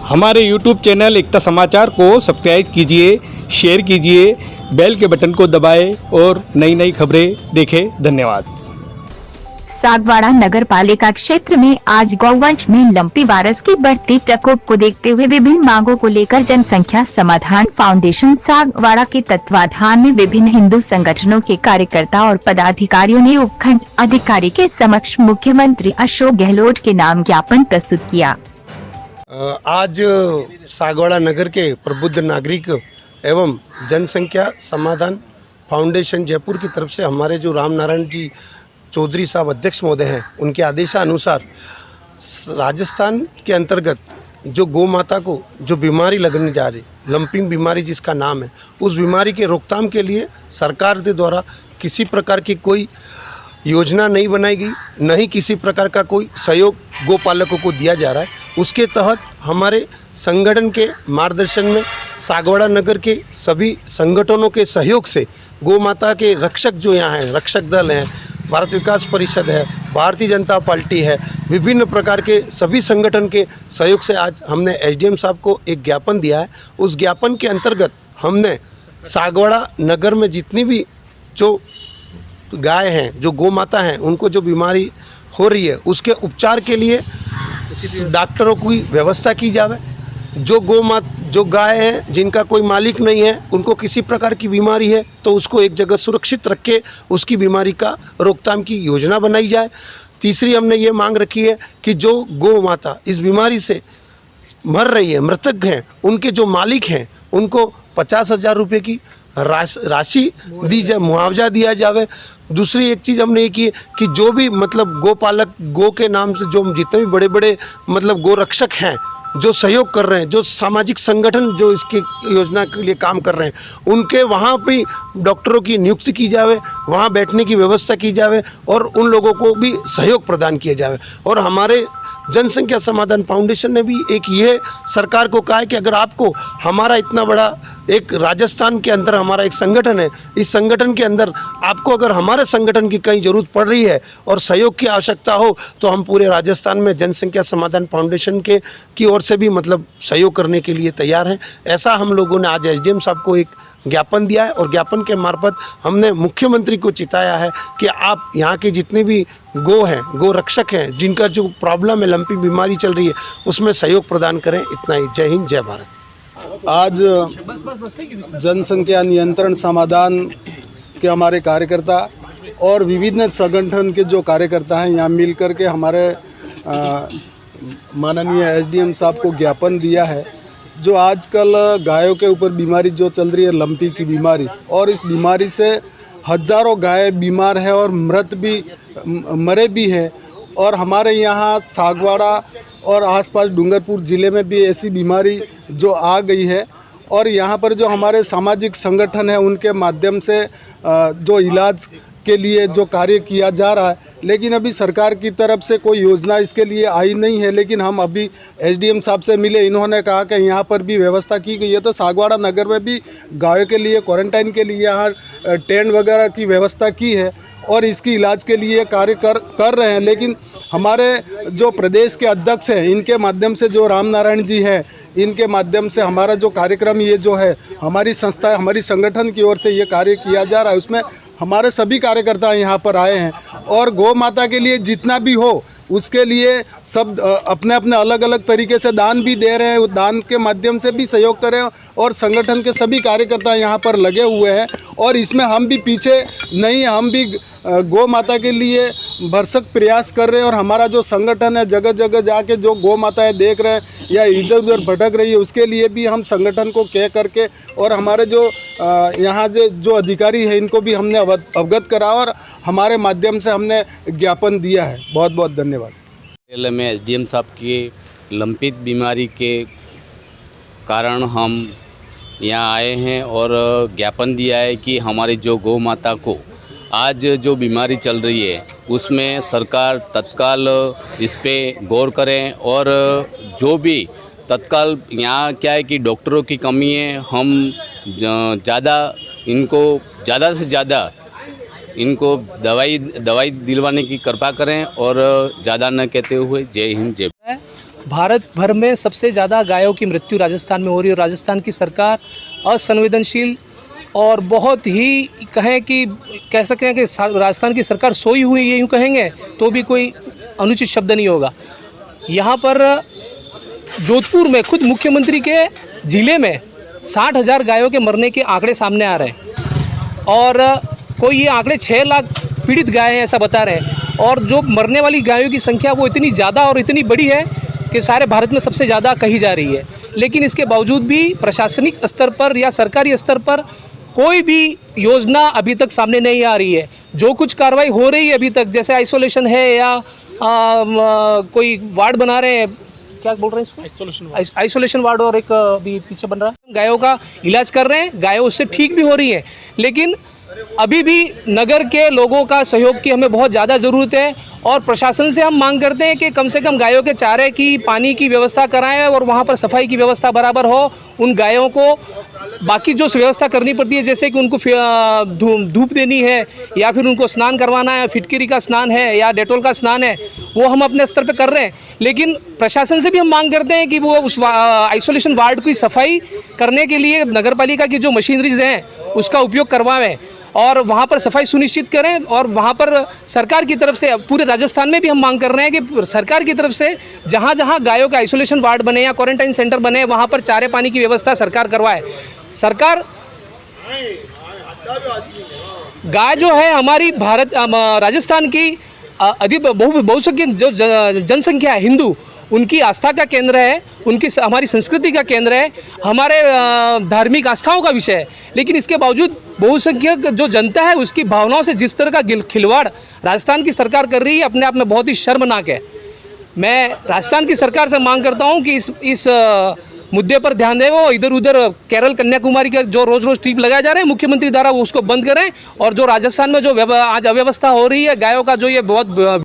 हमारे YouTube channel एकता समाचार को सब्सक्राइब कीजिए, शेयर कीजिए, बेल के बटन को दबाएं और नई नई खबरें देखें। धन्यवाद। सागवाड़ा नगर पालिका क्षेत्र में आज गौवंश में लंपी वायरस के बढ़ते प्रकोप को देखते हुए विभिन्न मांगों को लेकर जनसंख्या समाधान फाउंडेशन सागवाड़ा के तत्वाधान में विभिन्न हिंदू संगठनों के कार्यकर्ता और पदाधिकारियों ने उपखंड अधिकारी के समक्ष मुख्यमंत्री अशोक गहलोत के नाम ज्ञापन प्रस्तुत किया। आज सागवाड़ा नगर के प्रबुद्ध नागरिक एवं जनसंख्या समाधान फाउंडेशन जयपुर की तरफ से हमारे जो राम नारायण जी चौधरी साहब अध्यक्ष महोदय हैं, उनके आदेशानुसार राजस्थान के अंतर्गत जो गौ माता को जो बीमारी लगने जा रही, लंपिंग बीमारी जिसका नाम है, उस बीमारी के रोकथाम के लिए सरकार के द्वारा किसी प्रकार की कोई योजना नहीं बनाई गई, न ही किसी प्रकार का कोई सहयोग गौ पालकों को दिया जा रहा है। उसके तहत हमारे संगठन के मार्गदर्शन में सागवाड़ा नगर के सभी संगठनों के सहयोग से गौ माता के रक्षक जो यहाँ हैं, रक्षक दल हैं, भारत विकास परिषद है, भारतीय जनता पार्टी है, विभिन्न प्रकार के सभी संगठन के सहयोग से आज हमने एसडीएम साहब को एक ज्ञापन दिया है। उस ज्ञापन के अंतर्गत हमने सागवाड़ा नगर में जितनी भी जो गाय हैं, जो गौ माता हैं, उनको जो बीमारी हो रही है, उसके उपचार के लिए डॉक्टरों की व्यवस्था की जाए। जो गाय हैं जिनका कोई मालिक नहीं है, उनको किसी प्रकार की बीमारी है तो उसको एक जगह सुरक्षित रख के उसकी बीमारी का रोकथाम की योजना बनाई जाए। तीसरी हमने ये मांग रखी है कि जो गौ माता इस बीमारी से मर रही है, मृतक हैं, उनके जो मालिक हैं उनको 50,000 रुपये की राशि दी जाए, मुआवजा दिया जाए। दूसरी एक चीज़ हमने ये की कि जो भी मतलब गौ पालक, गौ के नाम से जो जितने भी बड़े बड़े मतलब गौ रक्षक हैं, जो सहयोग कर रहे हैं, जो सामाजिक संगठन जो इसकी योजना के लिए काम कर रहे हैं, उनके वहाँ भी डॉक्टरों की नियुक्ति की जाए, वहाँ बैठने की व्यवस्था की जाए और उन लोगों को भी सहयोग प्रदान किया जाए। और हमारे जनसंख्या समाधान फाउंडेशन ने भी एक ये सरकार को कहा है कि अगर आपको हमारा इतना बड़ा एक राजस्थान के अंदर हमारा एक संगठन है, इस संगठन के अंदर आपको अगर हमारे संगठन की कहीं ज़रूरत पड़ रही है और सहयोग की आवश्यकता हो तो हम पूरे राजस्थान में जनसंख्या समाधान फाउंडेशन के की ओर से भी मतलब सहयोग करने के लिए तैयार हैं। ऐसा हम लोगों ने आज एसडीएम साहब को एक ज्ञापन दिया है और ज्ञापन के मार्फत हमने मुख्यमंत्री को चिताया है कि आप यहाँ के जितने भी गौ हैं, गौ रक्षक हैं, जिनका जो प्रॉब्लम है, लंपी बीमारी चल रही है, उसमें सहयोग प्रदान करें। इतना ही। जय हिंद, जय भारत। आज जनसंख्या नियंत्रण समाधान के हमारे कार्यकर्ता और विभिन्न संगठन के जो कार्यकर्ता हैं यहाँ मिल कर के हमारे माननीय एसडीएम साहब को ज्ञापन दिया है। जो आजकल गायों के ऊपर बीमारी जो चल रही है, लंपी की बीमारी, और इस बीमारी से हज़ारों गाय बीमार है और मरे भी हैं। और हमारे यहाँ सागवाड़ा और आसपास डूंगरपुर ज़िले में भी ऐसी बीमारी जो आ गई है और यहाँ पर जो हमारे सामाजिक संगठन है उनके माध्यम से जो इलाज के लिए जो कार्य किया जा रहा है, लेकिन अभी सरकार की तरफ से कोई योजना इसके लिए आई नहीं है। लेकिन हम अभी एसडीएम साहब से मिले, इन्होंने कहा कि यहाँ पर भी व्यवस्था की गई है। तो सागवाड़ा नगर में भी गायों के लिए क्वारंटाइन के लिए यहाँ टेंट वगैरह की व्यवस्था की है और इसकी इलाज के लिए कार्य कर रहे हैं। लेकिन हमारे जो प्रदेश के अध्यक्ष हैं, इनके माध्यम से जो राम नारायण जी हैं, इनके माध्यम से हमारा जो कार्यक्रम ये जो है हमारी संस्था, हमारी संगठन की ओर से ये कार्य किया जा रहा है, उसमें हमारे सभी कार्यकर्ता यहाँ पर आए हैं और गौ माता के लिए जितना भी हो उसके लिए सब अपने अपने अलग अलग तरीके से दान भी दे रहे हैं, दान के माध्यम से भी सहयोग कर रहे हैं और संगठन के सभी कार्यकर्ता यहाँ पर लगे हुए हैं। और इसमें हम भी पीछे नहीं, हम भी गौ माता के लिए भरसक प्रयास कर रहे हैं और हमारा जो संगठन है जगह जगह जाके जो गौ माताएं देख रहे हैं या इधर उधर भटक रही है, उसके लिए भी हम संगठन को कह करके और हमारे जो यहाँ जो अधिकारी है इनको भी हमने अवगत करा और हमारे माध्यम से हमने ज्ञापन दिया है। बहुत बहुत धन्यवाद। पहले में एसडीएम साहब की लंपित बीमारी के कारण हम यहाँ आए हैं और ज्ञापन दिया है कि हमारी जो गौ माता को आज जो बीमारी चल रही है उसमें सरकार तत्काल इस पर गौर करें और जो भी तत्काल यहाँ क्या है कि डॉक्टरों की कमी है, हम ज़्यादा से ज़्यादा इनको दवाई दिलवाने की कृपा करें और ज़्यादा न कहते हुए जय हिंद जय। भारत भर में सबसे ज़्यादा गायों की मृत्यु राजस्थान में हो रही है और राजस्थान की सरकार असंवेदनशील और बहुत ही कह सकते हैं कि राजस्थान की सरकार सोई हुई है, यूँ कहेंगे तो भी कोई अनुचित शब्द नहीं होगा। यहाँ पर जोधपुर में खुद मुख्यमंत्री के ज़िले में 60,000 गायों के मरने के आंकड़े सामने आ रहे हैं और कोई ये आंकड़े 6 लाख पीड़ित गाय हैं ऐसा बता रहे हैं और जो मरने वाली गायों की संख्या वो इतनी ज़्यादा और इतनी बड़ी है कि सारे भारत में सबसे ज़्यादा कही जा रही है। लेकिन इसके बावजूद भी प्रशासनिक स्तर पर या सरकारी स्तर पर कोई भी योजना अभी तक सामने नहीं आ रही है। जो कुछ कार्रवाई हो रही है अभी तक, जैसे आइसोलेशन है या कोई वार्ड बना रहे हैं, क्या बोल रहे हैं इसको, आइसोलेशन वार्ड, और एक अभी पीछे बन रहा है, गायों का इलाज कर रहे हैं, गायों उससे ठीक भी हो रही हैं। लेकिन अभी भी नगर के लोगों का सहयोग की हमें बहुत ज़्यादा ज़रूरत है और प्रशासन से हम मांग करते हैं कि कम से कम गायों के चारे की, पानी की व्यवस्था कराएं और वहाँ पर सफाई की व्यवस्था बराबर हो। उन गायों को बाकी जो व्यवस्था करनी पड़ती है, जैसे कि उनको धूप देनी है या फिर उनको स्नान करवाना है, फिटकरी का स्नान है या डेटोल का स्नान है, वो हम अपने स्तर पर कर रहे हैं। लेकिन प्रशासन से भी हम मांग करते हैं कि वो उस आइसोलेशन वार्ड की सफाई करने के लिए नगर पालिका की जो मशीनरीज हैं उसका उपयोग करवाएं और वहाँ पर सफाई सुनिश्चित करें। और वहाँ पर सरकार की तरफ से, पूरे राजस्थान में भी हम मांग कर रहे हैं कि सरकार की तरफ से जहाँ जहाँ गायों के आइसोलेशन वार्ड बने या क्वारंटाइन सेंटर बने, वहाँ पर चारे पानी की व्यवस्था सरकार करवाए। सरकार, गाय जो है हमारी राजस्थान की बहुसंख्यक जो जनसंख्या है, हिंदू, उनकी आस्था का केंद्र है, उनकी हमारी संस्कृति का केंद्र है, हमारे धार्मिक आस्थाओं का विषय है। लेकिन इसके बावजूद बहुसंख्यक जो जनता है उसकी भावनाओं से जिस तरह का खिलवाड़ राजस्थान की सरकार कर रही है, अपने आप में बहुत ही शर्मनाक है। मैं राजस्थान की सरकार से मांग करता हूं कि इस मुद्दे पर ध्यान दें। वो इधर उधर केरल, कन्याकुमारी का जो रोज़ ट्रिप लगाए जा रहे हैं मुख्यमंत्री द्वारा, वो उसको बंद करें और जो राजस्थान में जो आज अव्यवस्था हो रही है, गायों का जो ये बहुत